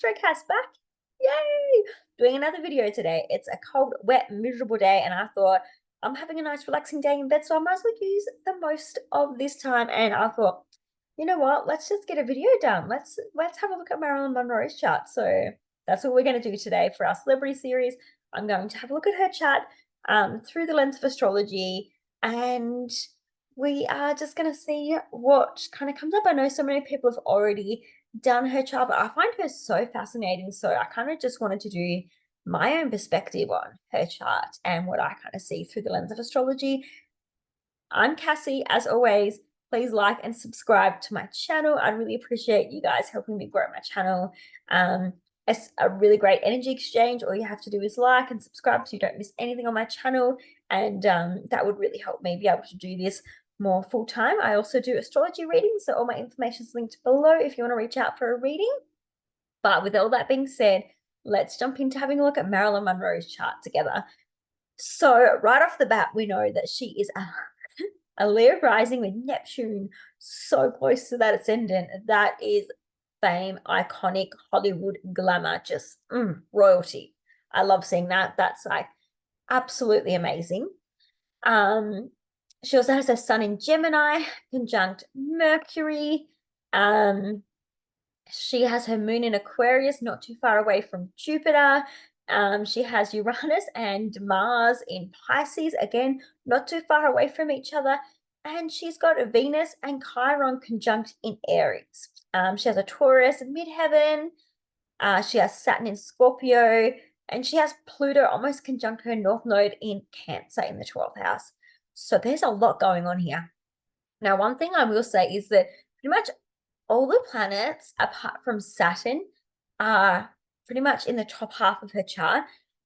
AstroCass back. Yay! Doing another video today. It's a cold, wet, miserable day, and I thought I'm having a nice, relaxing day in bed, so I might as well use the most of this time. And I thought, you know what? Let's just get a video done. Let's have a look at Marilyn Monroe's chart. So that's what we're going to do today for our celebrity series. I'm going to have a look at her chart through the lens of astrology, and we are just going to see what kind of comes up. I know so many people have already done her chart, but I find her so fascinating. So I kind of just wanted to do my own perspective on her chart and what I kind of see through the lens of astrology. I'm Cassie, as always. Please like and subscribe to my channel. I really appreciate you guys helping me grow my channel. It's a really great energy exchange. All you have to do is like and subscribe so you don't miss anything on my channel. And that would really help me be able to do this more full time. I also do astrology readings, so all my information is linked below if you want to reach out for a reading. But with all that being said, let's jump into having a look at Marilyn Monroe's chart together. So right off the bat, we know that she is a Leo rising with Neptune so close to that ascendant. That is fame, iconic Hollywood glamour, just royalty. I love seeing that. That's like absolutely amazing. She also has her sun in Gemini, conjunct Mercury. She has her moon in Aquarius, not too far away from Jupiter. She has Uranus and Mars in Pisces, again, not too far away from each other. And she's got a Venus and Chiron conjunct in Aries. She has a Taurus in Midheaven. She has Saturn in Scorpio. And she has Pluto almost conjunct her North Node in Cancer in the 12th house. So there's a lot going on here. Now, one thing I will say is that pretty much all the planets, apart from Saturn, are pretty much in the top half of her chart.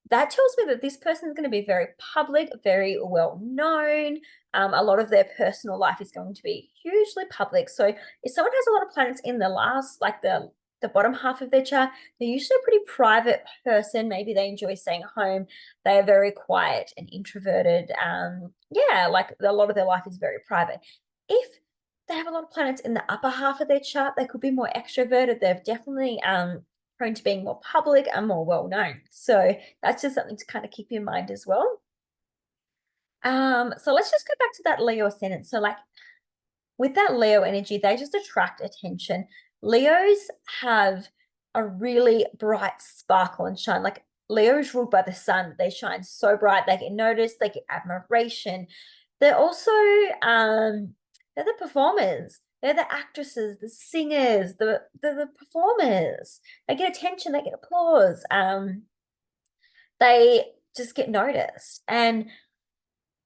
That tells me that this person is going to be very public, very well known. A lot of their personal life is going to be hugely public. So if someone has a lot of planets in the last, like the bottom half of their chart, they're usually a pretty private person. Maybe they enjoy staying at home. They are very quiet and introverted. Yeah, like a lot of their life is very private. If they have a lot of planets in the upper half of their chart, they could be more extroverted. They're definitely prone to being more public and more well known. So that's just something to kind of keep in mind as well. So let's just go back to that Leo ascendant. So like with that Leo energy, they just attract attention. Leos have a really bright sparkle and shine. Like Leo's ruled by the sun. They shine so bright. They get noticed. They get admiration. They're also they're the performers. They're the actresses, the singers, the performers. They get attention. They get applause. They just get noticed. And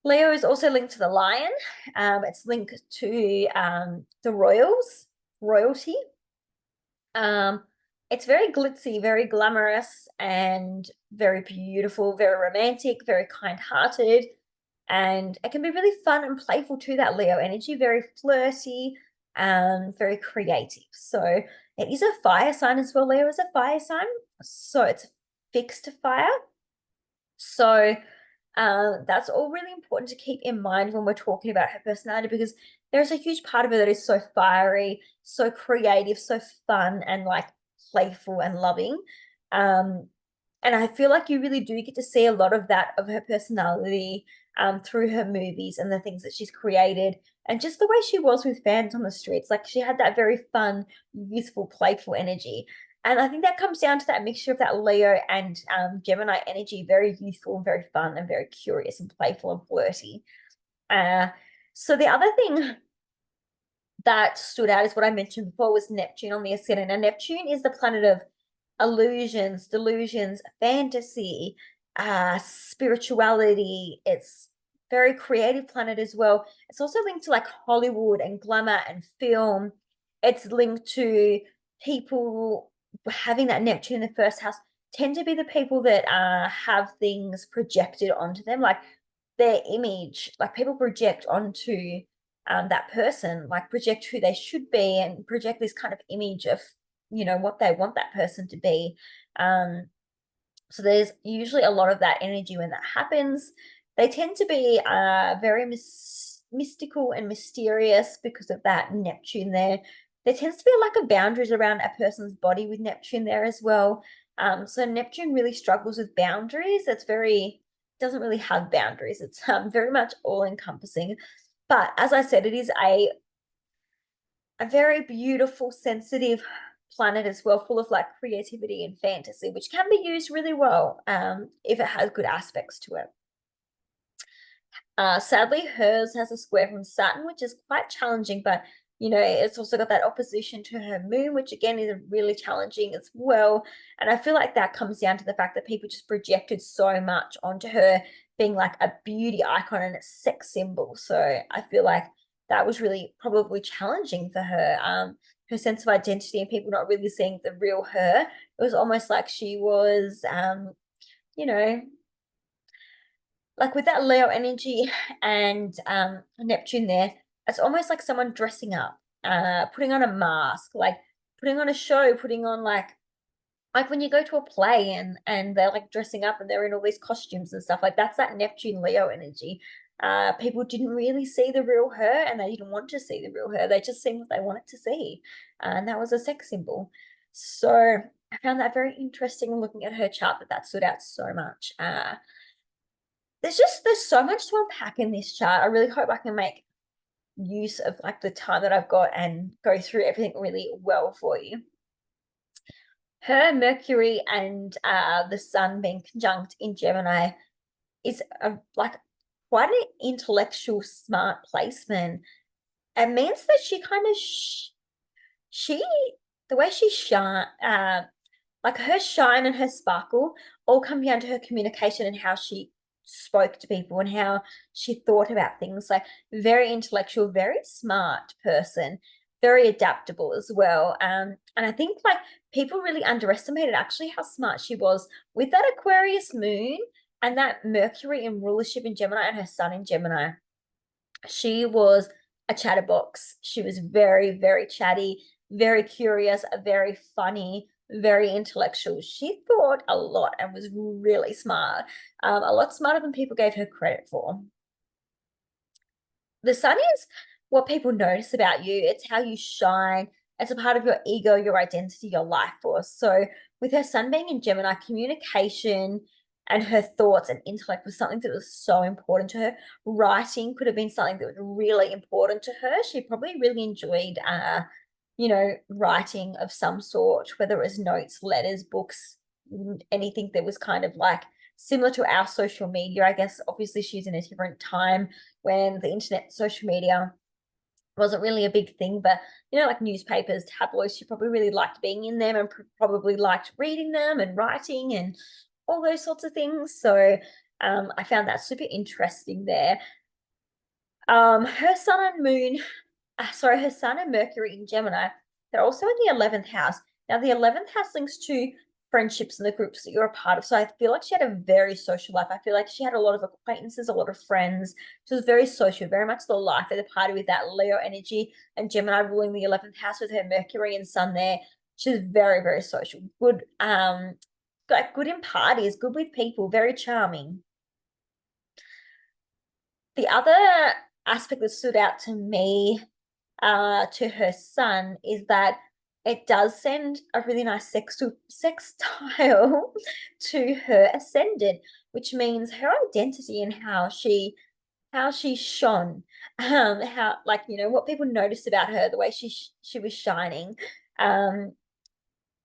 Leo is also linked to the lion. It's linked to the royalty. It's very glitzy, very glamorous, and very beautiful, very romantic, very kind-hearted. And it can be really fun and playful too, that Leo energy, very flirty, very creative. So it is a fire sign as well. Leo is a fire sign. So it's fixed fire. So that's all really important to keep in mind when we're talking about her personality, because there's a huge part of her that is so fiery, so creative, so fun, and like playful and loving. And I feel like you really do get to see a lot of that of her personality through her movies and the things that she's created, and just the way she was with fans on the streets. Like she had that very fun, youthful, playful energy. And I think that comes down to that mixture of that Leo and Gemini energy, very youthful and very fun and very curious and playful and flirty. So the other thing that stood out is what I mentioned before was Neptune on the ascendant. And Neptune is the planet of illusions, delusions, fantasy, spirituality. It's very creative planet as well. It's also linked to like Hollywood and glamour and film. It's linked to people having that Neptune in the first house tend to be the people that have things projected onto them, like their image, like people project onto that person, like project who they should be and project this kind of image of, you know, what they want that person to be. So there's usually a lot of that energy when that happens. They tend to be very mystical and mysterious because of that Neptune there. there tends to be a lack of boundaries around a person's body with Neptune there as well. So Neptune really struggles with boundaries. It's very, doesn't really have boundaries. It's very much all encompassing. But as I said, it is a very beautiful, sensitive planet as well, full of like creativity and fantasy, which can be used really well if it has good aspects to it. Sadly, hers has a square from Saturn, which is quite challenging, but you know, it's also got that opposition to her moon, which again is really challenging as well. And I feel like that comes down to the fact that people just projected so much onto her being like a beauty icon and a sex symbol. So I feel like that was really probably challenging for her. Her sense of identity and people not really seeing the real her. It was almost like she was, you know, like with that Leo energy and Neptune there, it's almost like someone dressing up, putting on a mask, like putting on a show, putting on like when you go to a play and they're like dressing up and they're in all these costumes and stuff, like that's that Neptune Leo energy. People didn't really see the real her and they didn't want to see the real her. They just seen what they wanted to see. And that was a sex symbol. So I found that very interesting looking at her chart, that stood out so much. There's so much to unpack in this chart. I really hope I can make use of like the time that I've got and go through everything really well for you. Her Mercury and the Sun being conjunct in Gemini is like quite an intellectual, smart placement. It means that she kind of she the way she shine, like her shine and her sparkle all come down to her communication and how she spoke to people and how she thought about things. Like very intellectual, very smart person, very adaptable as well. And I think like people really underestimated actually how smart she was with that Aquarius moon and that Mercury in rulership in Gemini and her sun in Gemini. She was a chatterbox. She was very, very chatty, very curious, very funny, very intellectual. She thought a lot and was really smart, a lot smarter than people gave her credit for. The sun is what people notice about you. It's how you shine. It's a part of your ego, your identity, your life force. So with her sun being in Gemini, communication and her thoughts and intellect was something that was so important to her. Writing could have been something that was really important to her. She probably really enjoyed you know, writing of some sort, whether it was notes, letters, books, anything that was kind of like similar to our social media. I guess obviously she's in a different time when the internet, social media wasn't really a big thing, but you know, like newspapers, tabloids, she probably really liked being in them and probably liked reading them and writing and all those sorts of things. So I found that super interesting there. Her sun and moon, sorry, her sun and Mercury in Gemini, they're also in the 11th house. Now, the 11th house links to friendships and the groups that you're a part of. So I feel like she had a very social life. I feel like she had a lot of acquaintances, a lot of friends. She was very social, very much the life of the party with that Leo energy and Gemini ruling the 11th house with her Mercury and Sun there. She was very, very social. Good, like good in parties, good with people, very charming. The other aspect that stood out to me to her sun is that it does send a really nice sextile to her ascendant, which means her identity and how she shone, how like you know what people noticed about her, the way she was shining. Um,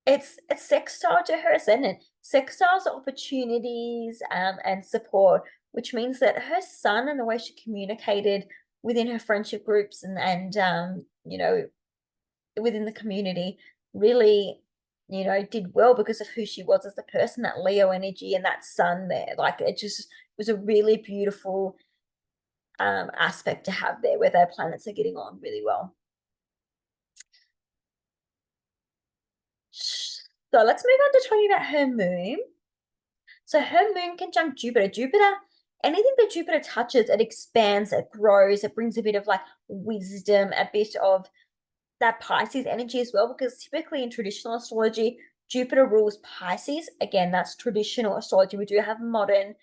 it's sextile to her ascendant. Sextiles opportunities and support, which means that her sun and the way she communicated within her friendship groups and you know within the community really you know did well because of who she was as a person, that Leo energy and that sun there. Like it just was a really beautiful aspect to have there where their planets are getting on really well. So let's move on to talking about her moon. So her moon conjunct Jupiter. Anything that Jupiter touches, it expands, it grows, it brings a bit of like wisdom, a bit of that Pisces energy as well, because typically in traditional astrology, Jupiter rules Pisces. Again, that's traditional astrology. We do have modern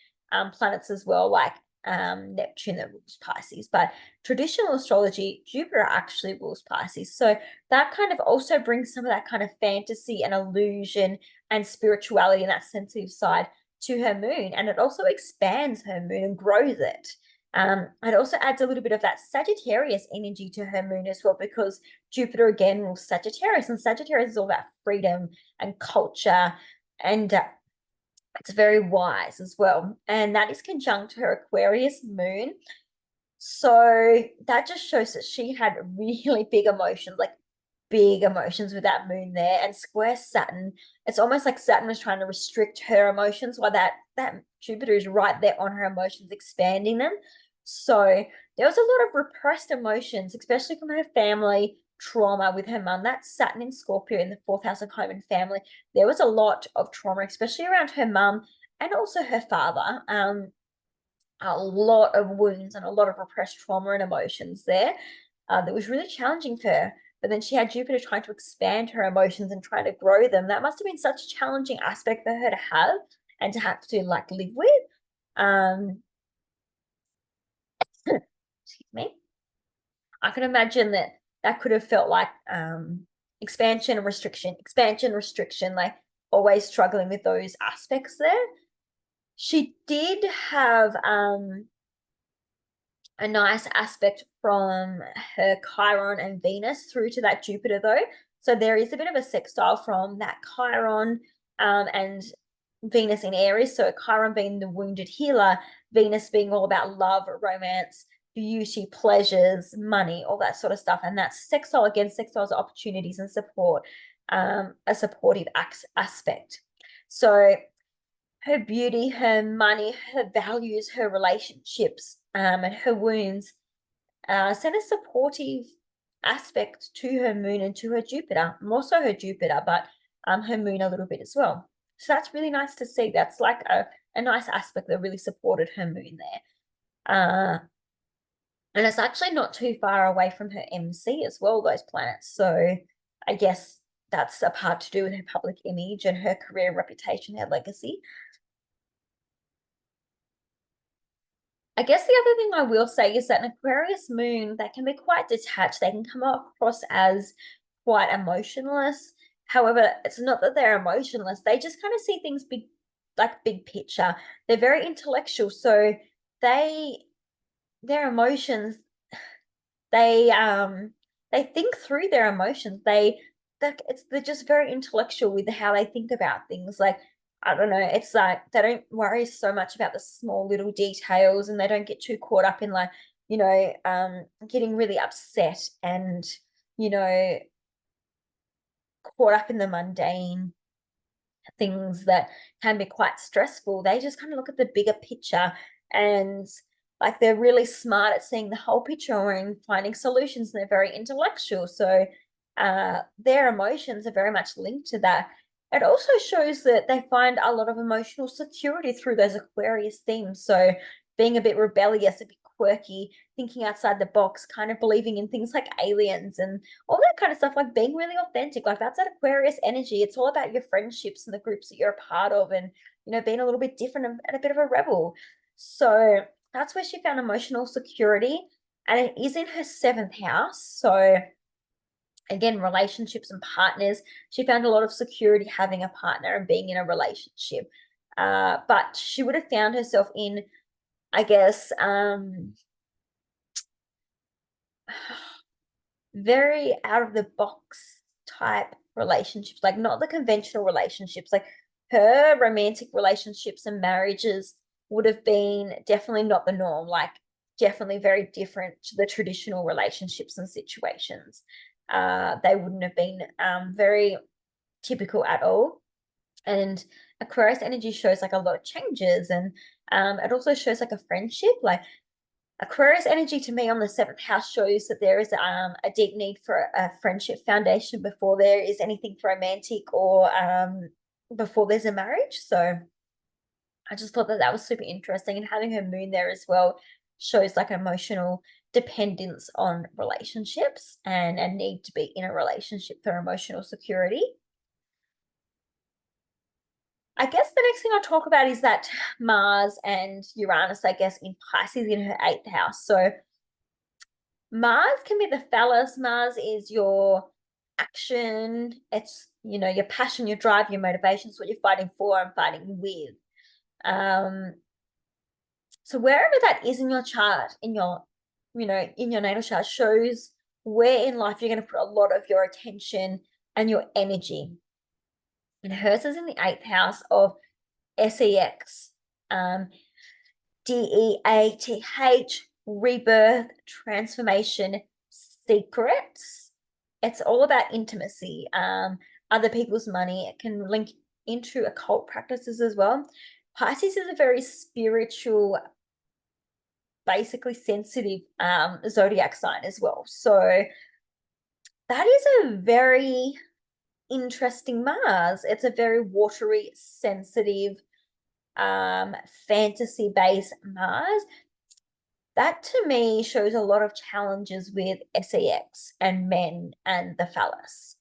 planets as well, like Neptune that rules Pisces, but traditional astrology, Jupiter actually rules Pisces. So that kind of also brings some of that kind of fantasy and illusion and spirituality and that sensitive side to her moon. And it also expands her moon and grows it. It also adds a little bit of that Sagittarius energy to her moon as well, because Jupiter again rules Sagittarius, and Sagittarius is all about freedom and culture, and it's very wise as well. And that is conjunct her Aquarius moon. So that just shows that she had really big emotions, like big emotions with that moon there. And square Saturn, it's almost like Saturn was trying to restrict her emotions while that Jupiter is right there on her emotions, expanding them. So there was a lot of repressed emotions, especially from her family trauma with her mum. That's Saturn in Scorpio in the fourth house of home and family. There was a lot of trauma, especially around her mum and also her father. A lot of wounds and a lot of repressed trauma and emotions there that was really challenging for her. But then she had Jupiter trying to expand her emotions and trying to grow them. That must have been such a challenging aspect for her to have and to have to like live with. Um, excuse me. I can imagine that that could have felt like expansion, restriction, like always struggling with those aspects there. She did have a nice aspect from her Chiron and Venus through to that Jupiter, though. So there is a bit of a sextile from that Chiron and Venus in Aries. So Chiron being the wounded healer, Venus being all about love, romance, beauty, pleasures, money, all that sort of stuff. And that's sextile again, sextile's opportunities and support, a supportive aspect. So her beauty, her money, her values, her relationships, and her wounds send a supportive aspect to her moon and to her Jupiter, more so her Jupiter, but her moon a little bit as well. So that's really nice to see. That's like a nice aspect that really supported her moon there. And it's actually not too far away from her MC as well, those planets. So I guess that's a part to do with her public image and her career reputation, her legacy. I guess the other thing I will say is that an Aquarius moon, they can be quite detached. They can come across as quite emotionless. However, it's not that they're emotionless. They just kind of see things big, like big picture. They're very intellectual. So their emotions, they think through their emotions. They're just very intellectual with how they think about things. Like, I don't know, it's like they don't worry so much about the small little details, and they don't get too caught up in like, getting really upset and, you know, caught up in the mundane things that can be quite stressful. They just kind of look at the bigger picture, and like they're really smart at seeing the whole picture and finding solutions, and they're very intellectual. So their emotions are very much linked to that. It also shows that they find a lot of emotional security through those Aquarius themes. So being a bit rebellious, a bit quirky, thinking outside the box, kind of believing in things like aliens and all that kind of stuff, like being really authentic. Like that's that Aquarius energy. It's all about your friendships and the groups that you're a part of, and being a little bit different and a bit of a rebel. So that's where she found emotional security. And it is in her seventh house. So again, relationships and partners. She found a lot of security having a partner and being in a relationship. But she would have found herself in, I guess, very out of the box type relationships, like not the conventional relationships. Like her romantic relationships and marriages would have been definitely not the norm, like definitely very different to the traditional relationships and situations. They wouldn't have been very typical at all. And Aquarius energy shows like a lot of changes, and it also shows like a friendship. Like Aquarius energy to me on the seventh house shows that there is a deep need for a friendship foundation before there is anything romantic or before there's a marriage. So I just thought that that was super interesting, and having her moon there as well shows like emotional dependence on relationships and a need to be in a relationship for emotional security. I guess the next thing I'll talk about is that Mars and Uranus, I guess, in Pisces in her eighth house. So Mars can be the phallus. Mars is your action. It's, your passion, your drive, your motivations, what you're fighting for and fighting with. So wherever that is in your chart, in your natal chart, shows where in life you're going to put a lot of your attention and your energy. And hers is in the eighth house of SEX, DEATH, rebirth, transformation, secrets. It's all about intimacy, other people's money. It can link into occult practices as well. Pisces is a very spiritual, basically sensitive zodiac sign as well. So that is a very interesting Mars. It's a very watery, sensitive, fantasy-based Mars. That to me shows a lot of challenges with sex and men and the phallus.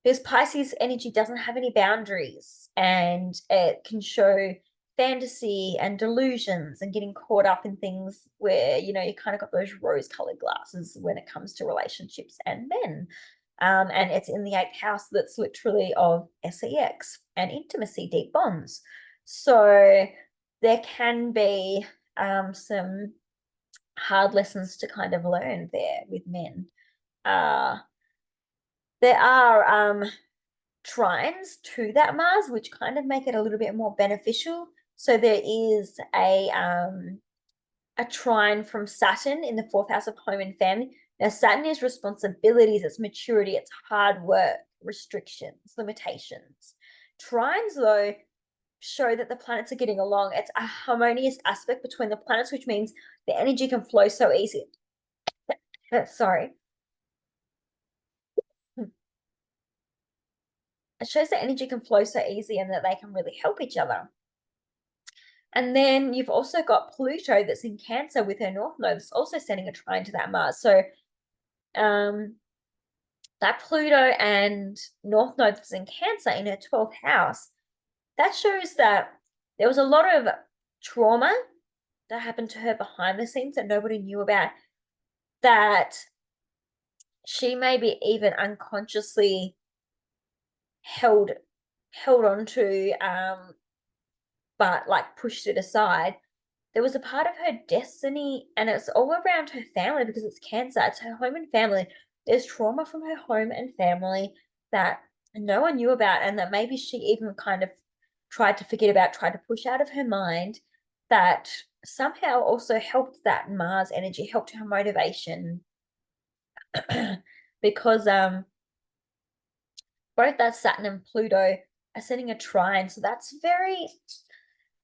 Because Pisces energy doesn't have any boundaries, and it can show fantasy and delusions and getting caught up in things where, you kind of got those rose-colored glasses when it comes to relationships and men. And it's in the eighth house that's literally of sex and intimacy, deep bonds. So there can be some hard lessons to kind of learn there with men. There are trines to that Mars, which kind of make it a little bit more beneficial. So there is a trine from Saturn in the fourth house of home and family. Now, Saturn is responsibilities, it's maturity, it's hard work, restrictions, limitations. Trines, though, show that the planets are getting along. It's a harmonious aspect between the planets, which means the energy can flow so easy. Sorry. It shows that energy can flow so easy and that they can really help each other. And then you've also got Pluto that's in Cancer with her North Node that's also sending a trine to that Mars. So that Pluto and North Node that's in Cancer in her 12th house, that shows that there was a lot of trauma that happened to her behind the scenes that nobody knew about, that she maybe even unconsciously held on to, but like pushed it aside. There was a part of her destiny, and it's all around her family because it's Cancer. It's her home and family. There's trauma from her home and family that no one knew about, and that maybe she even kind of tried to forget about, tried to push out of her mind, that somehow also helped that Mars energy, helped her motivation. Because both that Saturn and Pluto are setting a trine. So that's very,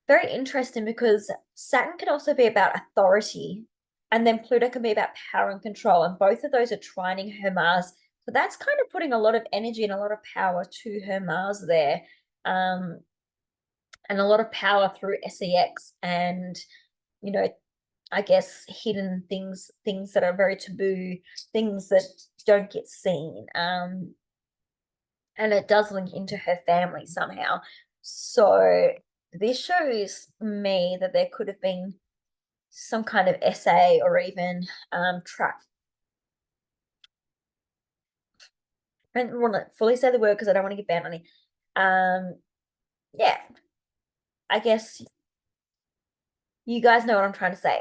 very interesting, because Saturn can also be about authority, and then Pluto can be about power and control. And both of those are trining her Mars. So that's kind of putting a lot of energy and a lot of power to her Mars there. And a lot of power through sex and, I guess hidden things that are very taboo, things that don't get seen. And it does link into her family somehow. So this shows me that there could have been some kind of essay or even track. I don't want to fully say the word because I don't want to get banned on it. Yeah, I guess you guys know what I'm trying to say.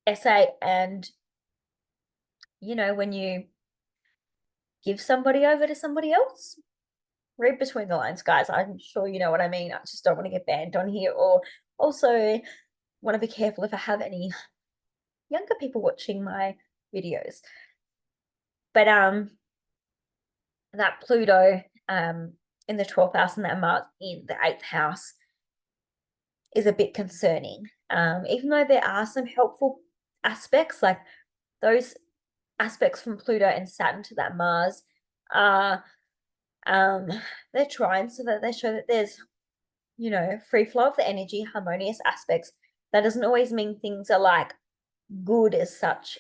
Essay, and when you give somebody over to somebody else, read between the lines, guys. I'm sure you know what I mean. I just don't want to get banned on here, or also want to be careful if I have any younger people watching my videos. But that Pluto in the 12th house and that Mars in the 8th house is a bit concerning. Even though there are some helpful aspects, like those aspects from Pluto and Saturn to that Mars are they're trying so that they show that there's, free flow of the energy, harmonious aspects. That doesn't always mean things are like good as such.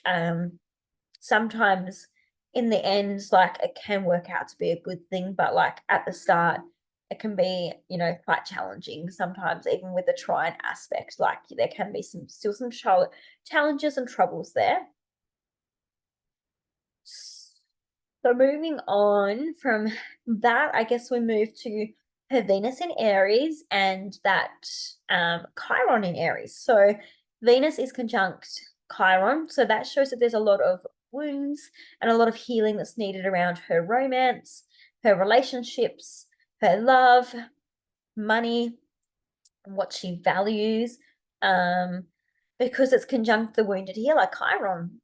Sometimes in the end, like, it can work out to be a good thing, but like at the start, it can be, you know, quite challenging sometimes, even with the trine aspect. Like there can be still some challenges and troubles there. So moving on from that, I guess we move to her Venus in Aries and that Chiron in Aries. So Venus is conjunct Chiron, so that shows that there's a lot of wounds and a lot of healing that's needed around her romance, her relationships, her love, money, what she values, because it's conjunct the wounded healer Chiron.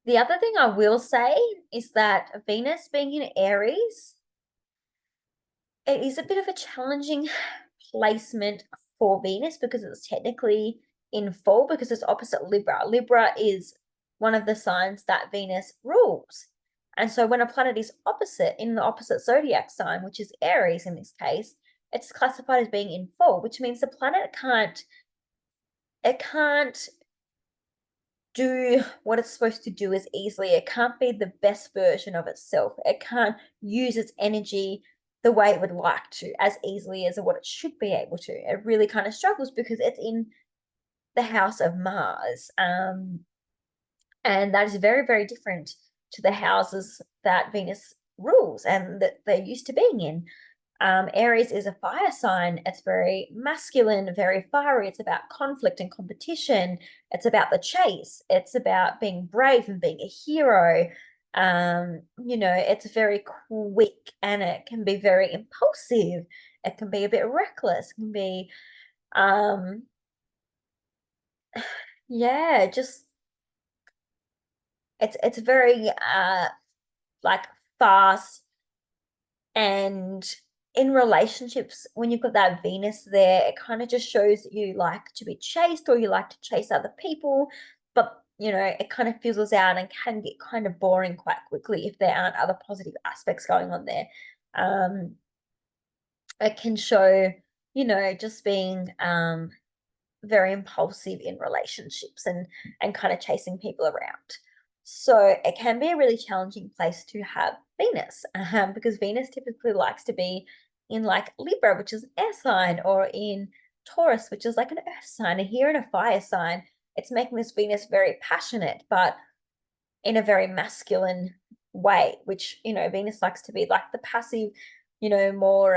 The other thing I will say is that Venus being in Aries, it is a bit of a challenging placement for Venus because it's technically in full because it's opposite Libra. Libra is one of the signs that Venus rules. And so when a planet is opposite in the opposite zodiac sign, which is Aries in this case, it's classified as being in full, which means the planet can't do what it's supposed to do as easily. It can't be the best version of itself. It can't use its energy the way it would like to as easily as what it should be able to. It really kind of struggles because it's in the house of Mars. And that is very, very different to the houses that Venus rules and that they're used to being in. Aries is a fire sign. It's very masculine, very fiery. It's about conflict and competition. It's about the chase. It's about being brave and being a hero. You know, it's very quick and it can be very impulsive. It can be a bit reckless. It can be, um, yeah, just it's very like fast. And in relationships, when you've got that Venus there, it kind of just shows that you like to be chased or you like to chase other people. But, you know, it kind of fizzles out and can get kind of boring quite quickly if there aren't other positive aspects going on there. It can show, you know, just being very impulsive in relationships and kind of chasing people around. So it can be a really challenging place to have Venus because Venus typically likes to be in like Libra, which is an air sign, or in Taurus, which is like an earth sign. And here in a fire sign, it's making this Venus very passionate, but in a very masculine way, which, you know, Venus likes to be like the passive, you know, more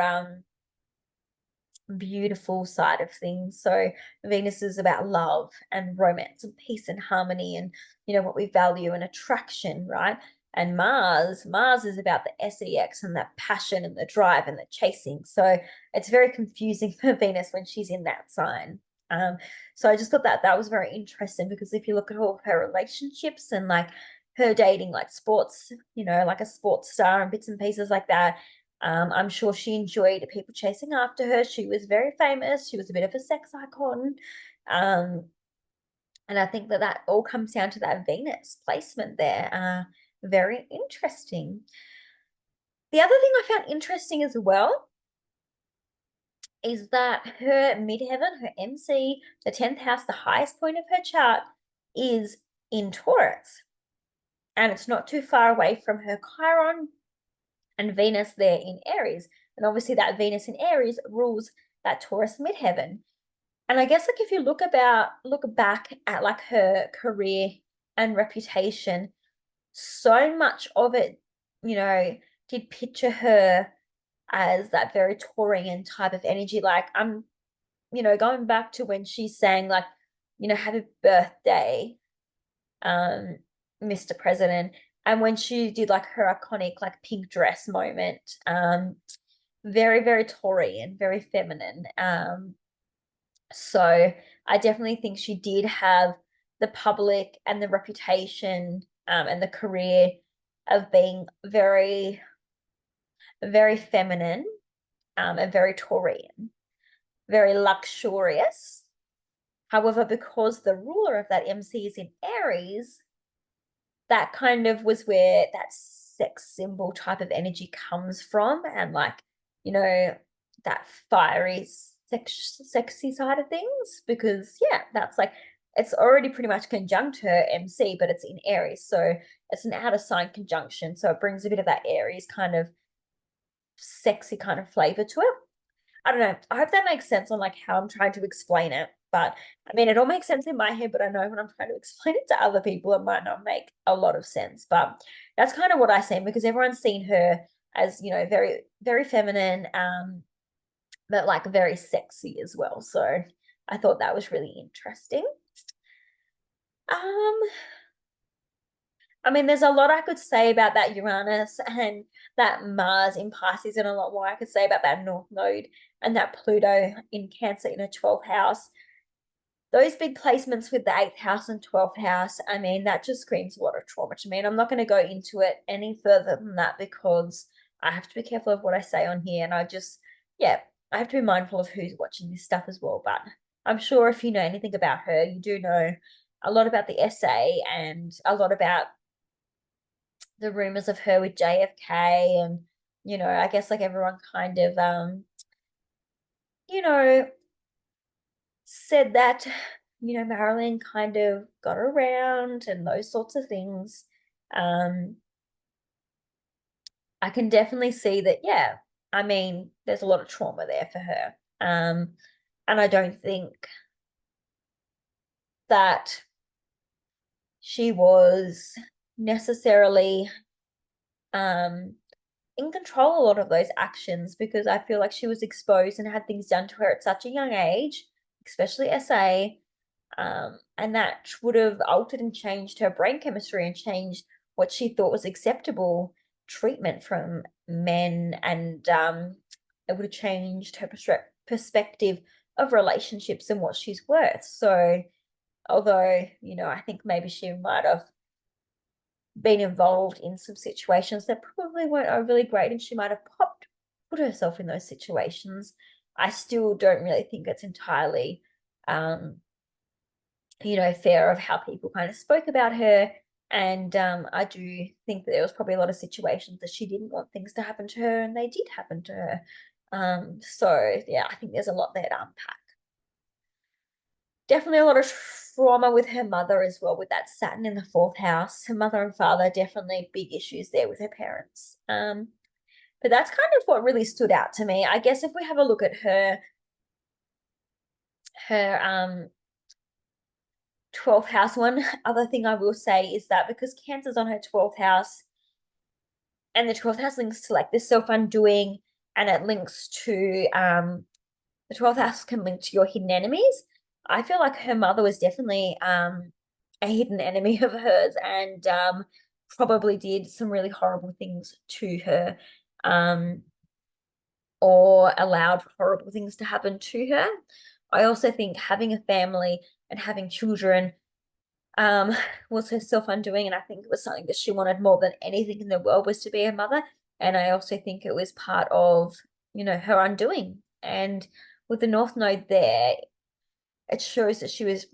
beautiful side of things. So Venus is about love and romance and peace and harmony and, you know, what we value and attraction, right? And Mars is about the sex and that passion and the drive and the chasing. So it's very confusing for Venus when she's in that sign. So I just thought that was very interesting because if you look at all of her relationships and like her dating like sports, you know, like a sports star and bits and pieces like that, I'm sure she enjoyed people chasing after her. She was very famous. She was a bit of a sex icon. Um, and I think that all comes down to that Venus placement there. Very interesting. The other thing I found interesting as well is that her midheaven, her MC, the 10th house, the highest point of her chart, is in Taurus. And it's not too far away from her Chiron and Venus there in Aries. And obviously that Venus in Aries rules that Taurus midheaven. And I guess like if you look back at like her career and reputation, so much of it, you know, did picture her as that very Taurian type of energy. Like I'm, you know, going back to when she sang like, you know, happy birthday, um, Mr. President. And when she did like her iconic like pink dress moment, very, very Taurian, very feminine. So I definitely think she did have the public and the reputation and the career of being very, very feminine and very Taurian, very luxurious. However, because the ruler of that MC is in Aries, that kind of was where that sex symbol type of energy comes from. And like, you know, that fiery sexy side of things, because yeah, that's like it's already pretty much conjunct her MC, but it's in Aries. So it's an outer sign conjunction. So it brings a bit of that Aries kind of sexy kind of flavor to it. I don't know. I hope that makes sense on like how I'm trying to explain it. But I mean, it all makes sense in my head, but I know when I'm trying to explain it to other people, it might not make a lot of sense. But that's kind of what I see because everyone's seen her as, you know, very, very feminine, but like very sexy as well. So I thought that was really interesting. Um, I mean, there's a lot I could say about that Uranus and that Mars in Pisces, and a lot more I could say about that North Node and that Pluto in Cancer in a 12th house. Those big placements with the 8th house and 12th house, I mean, that just screams a lot of trauma to me. And I'm not going to go into it any further than that because I have to be careful of what I say on here. And yeah, I have to be mindful of who's watching this stuff as well. But I'm sure if you know anything about her, you do know a lot about the essay and a lot about the rumors of her with JFK and, you know, I guess like everyone kind of, you know, said that, you know, Marilyn kind of got around and those sorts of things. Um, I can definitely see that, yeah, I mean, there's a lot of trauma there for her. And I don't think that she was necessarily in control a lot of those actions because I feel like she was exposed and had things done to her at such a young age, especially SA, and that would have altered and changed her brain chemistry and changed what she thought was acceptable treatment from men, and it would have changed her perspective of relationships and what she's worth. So, although, you know, I think maybe she might have been involved in some situations that probably weren't overly great and she might have put herself in those situations. I still don't really think it's entirely you know, fair of how people kind of spoke about her. And I do think that there was probably a lot of situations that she didn't want things to happen to her and they did happen to her. So yeah, I think there's a lot there to unpack. Definitely a lot of trauma with her mother as well, with that Saturn in the 4th house. Her mother and father, definitely big issues there with her parents. But that's kind of what really stood out to me. I guess if we have a look at her 12th house, one other thing I will say is that because Cancer's on her 12th house and the 12th house links to like the self-undoing and it links to the 12th house can link to your hidden enemies. I feel like her mother was definitely a hidden enemy of hers and probably did some really horrible things to her, or allowed horrible things to happen to her. I also think having a family and having children um, was her self-undoing, and I think it was something that she wanted more than anything in the world was to be a mother. And I also think it was part of, you know, her undoing. And with the North Node there, it shows that she was,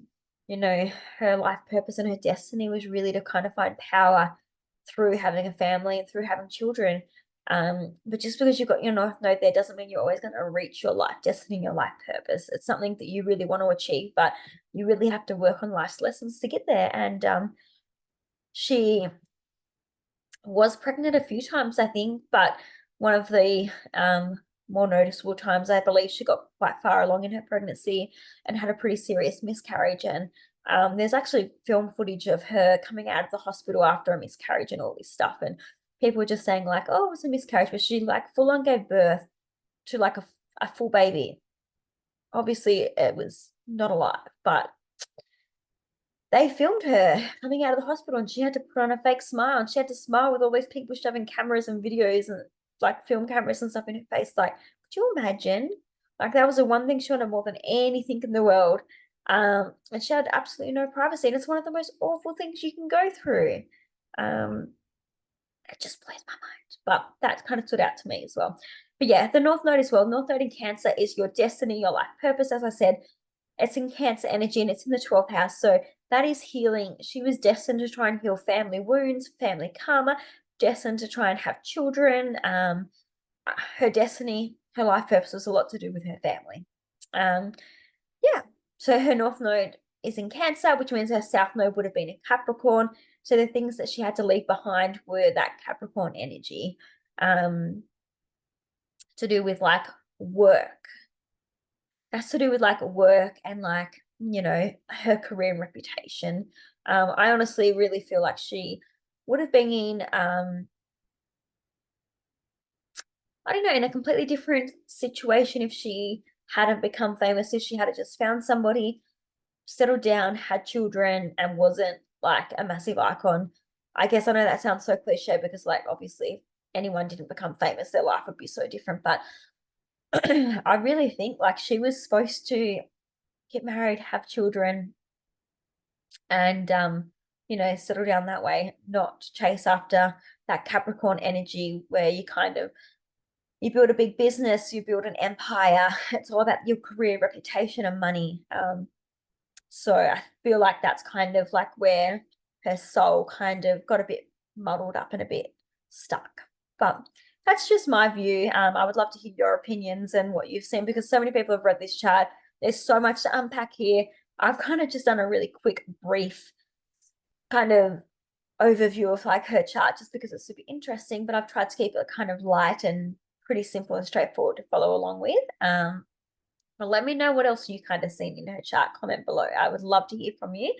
you know, her life purpose and her destiny was really to kind of find power through having a family and through having children. But just because you've got your North Node there doesn't mean you're always going to reach your life destiny, your life purpose. It's something that you really want to achieve, but you really have to work on life's lessons to get there. And she was pregnant a few times, I think, but one of the more noticeable times, I believe she got quite far along in her pregnancy and had a pretty serious miscarriage. And there's actually film footage of her coming out of the hospital after a miscarriage and all this stuff. And people were just saying like, oh, it was a miscarriage, but she like full on gave birth to like a full baby. Obviously, it was not alive, but they filmed her coming out of the hospital and she had to put on a fake smile and she had to smile with all these people shoving cameras and videos and like film cameras and stuff in her face. Like, could you imagine? Like that was the one thing she wanted more than anything in the world. And she had absolutely no privacy. And it's one of the most awful things you can go through. It just blows my mind. But that kind of stood out to me as well. But yeah, the North Node as well. North Node in Cancer is your destiny, your life purpose. As I said, it's in Cancer energy and it's in the 12th house. So that is healing. She was destined to try and heal family wounds, family karma, destined to try and have children. Her destiny, her life purpose was a lot to do with her family. Yeah. So her North Node is in Cancer, which means her South Node would have been in Capricorn. So the things that she had to leave behind were that Capricorn energy. to do with like work. That's to do with like work and like, you know, her career and reputation. I honestly really feel like she would have been in, I don't know, in a completely different situation if she hadn't become famous, if she had just found somebody, settled down, had children, and wasn't like a massive icon. I guess I know that sounds so cliche because, like, obviously, if anyone didn't become famous, their life would be so different. But I really think like she was supposed to get married, have children, and you know, settle down that way, not chase after that Capricorn energy where you kind of you build a big business, you build an empire. It's all about your career, reputation, and money. So I feel like that's kind of like where her soul kind of got a bit muddled up and a bit stuck. But that's just my view. I would love to hear your opinions and what you've seen because so many people have read this chart. There's so much to unpack here. I've kind of just done a really quick, brief kind of overview of like her chart just because it's super interesting, but I've tried to keep it kind of light and pretty simple and straightforward to follow along with. But let me know what else you kind of seen in her chart. Comment below. I would love to hear from you.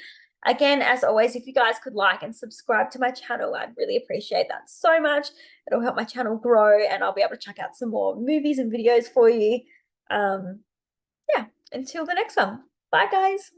Again, as always, if you guys could like and subscribe to my channel, I'd really appreciate that so much. It'll help my channel grow and I'll be able to check out some more movies and videos for you. Yeah, until the next one. Bye, guys.